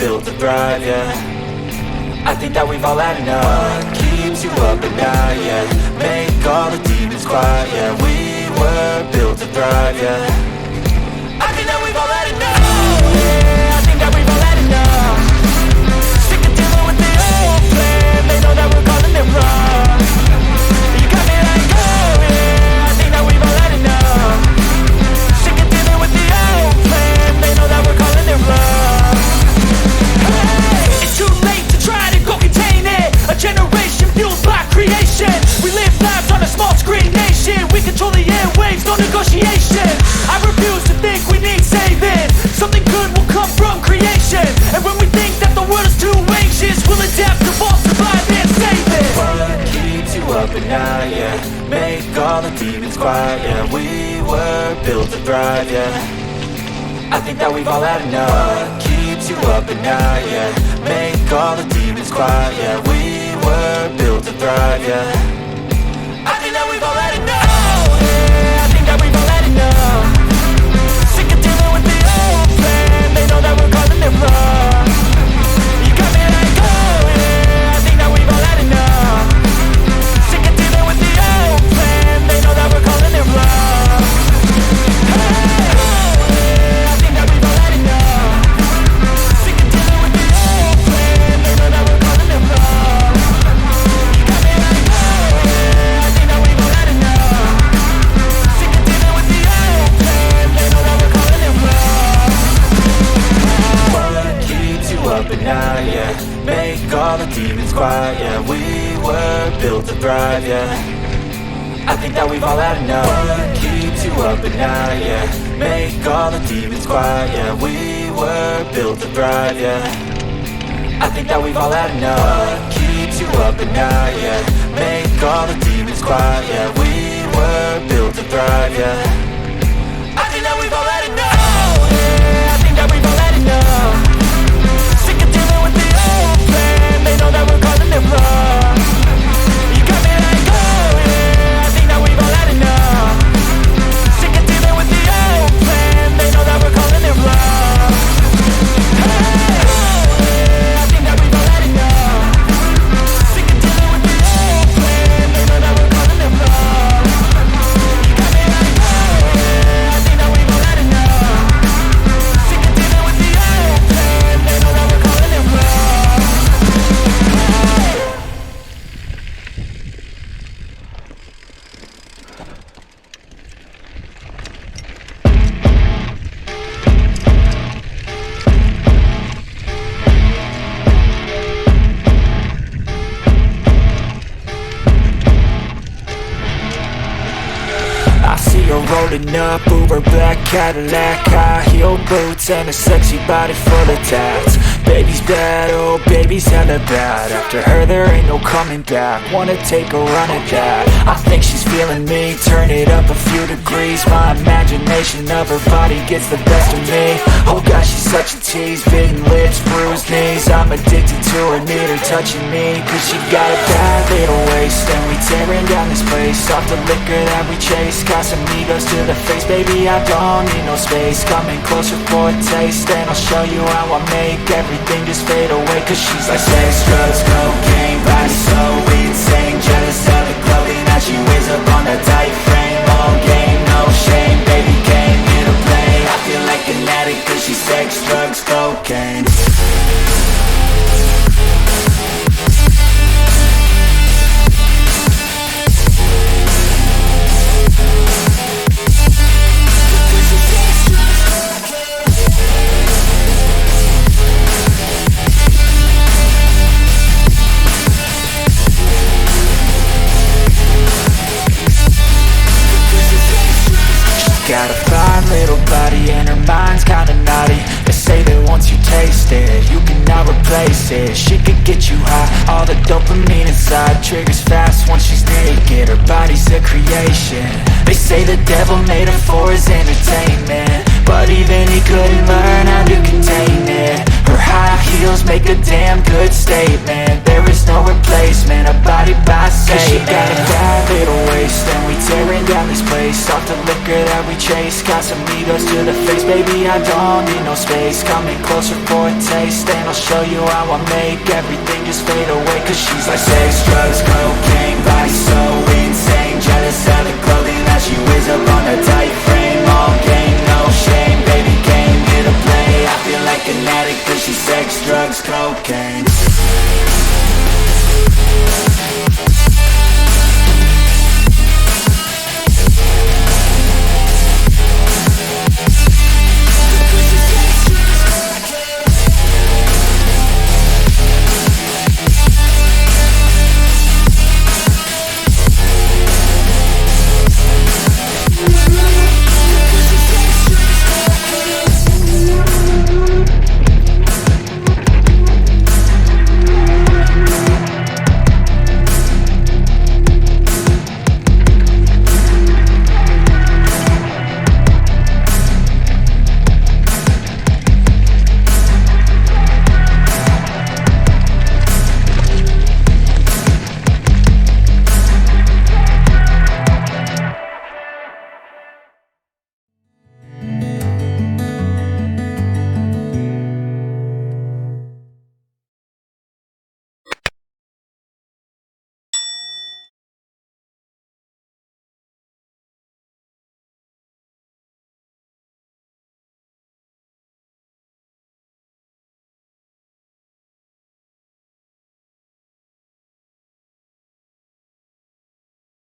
built to thrive, yeah. I think that we've all had enough. What keeps you up at night, yeah? Make all the demons quiet, yeah. We were built to thrive, yeah. I think that we've all had enough. Yeah, I think that we've all had enough. Sick of dealing with the old plan. They know that we're calling it wrong. You got me like, oh yeah, I think that we've all had enough. Sick of dealing with the old plan. They know that we're calling it wrong. Hey, it's too late to try to go contain it. A generation fueled by creation. We live lives on a small screen nation. We control the airwaves, no negotiation. I refuse to think we need saving. Something good will come from creation. And when we think that the world is too anxious, we'll adapt, evolve, survive and save it. What keeps you up at night, yeah? Make all the demons quiet, yeah. We were built to thrive, yeah. I think that we've all had enough. What keeps you up at night, yeah? Make all the demons quiet, yeah. We were built to thrive, yeah. I think that we've all had enough. Oh yeah, I think that we've all had enough. Sick of dealing with the old plan. They know that we're calling it wrong. You got me like, oh yeah, I think that we've all had enough. Sick of dealing with the old plan. They know that we're calling it wrong. Hey, oh yeah, I think that we've all had enough. Sick of dealing with the old plan. They know that we're calling it wrong. You got me like, oh yeah, I think that we've all had enough. Sick of dealing with the old plan. They know that we're calling it wrong. What keeps you up at night, yeah? Make all the demons quiet, yeah. We were built to thrive, yeah. I think that we've all had enough. What keeps you up at night, yeah? Make all the demons quiet, yeah. We were built to thrive, yeah. I think that we've all had enough. What keeps you up at night, yeah? Make all the demons quiet, yeah. We were built to thrive, yeah. I think that we've all had enough. Oh yeah, I think that we've all had enough. Sick of dealing with the old plan. They know that we're calling it wrong. You got me like, oh yeah, I think that we've all had enough. Sick of dealing with the old plan. They know that we're calling it wrong. Hey, oh yeah, I think that we've all had enough. Sick of dealing with the old plan. They know that we're calling it wrong. You got me like, oh yeah, I think that we've all had enough. Sick of dealing with the old plan. They know that we're calling it wrong. I see her rolling up, Uber black Cadillac, high heel boots and a sexy body full of tats. Baby's bad, oh baby's hella bad. After her there ain't no coming back. Wanna take a run at that. I think she's feeling me, turn it up a few degrees. My imagination of her body gets the best of me. Oh gosh, she's such a tease, bitten lips, bruised knees. I'm addicted to her, need her touching me. Cause she got a bad little waist, and we tearing down this place. Off the liquor that we chase, Casamigos to the face. Baby, I don't need no space. Coming closer for a taste, and I'll show you how I make everything just fade away. Cause she's like sex, drugs, cocaine, body so insane. Jealous of the clothing that she wears up on that tight frame. All game, no shame, baby came here to play. I feel like an addict cause she's sex, drugs, cocaine. Got a fine little body and her mind's kinda naughty. They say that once you taste it, you cannot replace it. She could get you high, all the dopamine inside triggers fast once she's naked. Her body's a creation. They say the devil made her for his entertainment, but even he couldn't learn how to contain it. Her high heels make a damn good statement. There is no replacement, a body by Satan. Cause she got a bad little waist, and we tearing down this place. Off the liquor that we chase, Casamigos to the face. Baby, I don't need no space. Coming closer for a taste, and I'll I'll show you how I make everything just fade away. Cause she's like sex, drugs, cocaine, body so insane. Jealous of the clothing that she wears up on her tight frame. All game, no shame, baby came here to play. I feel like an addict cause she's sex, drugs, cocaine.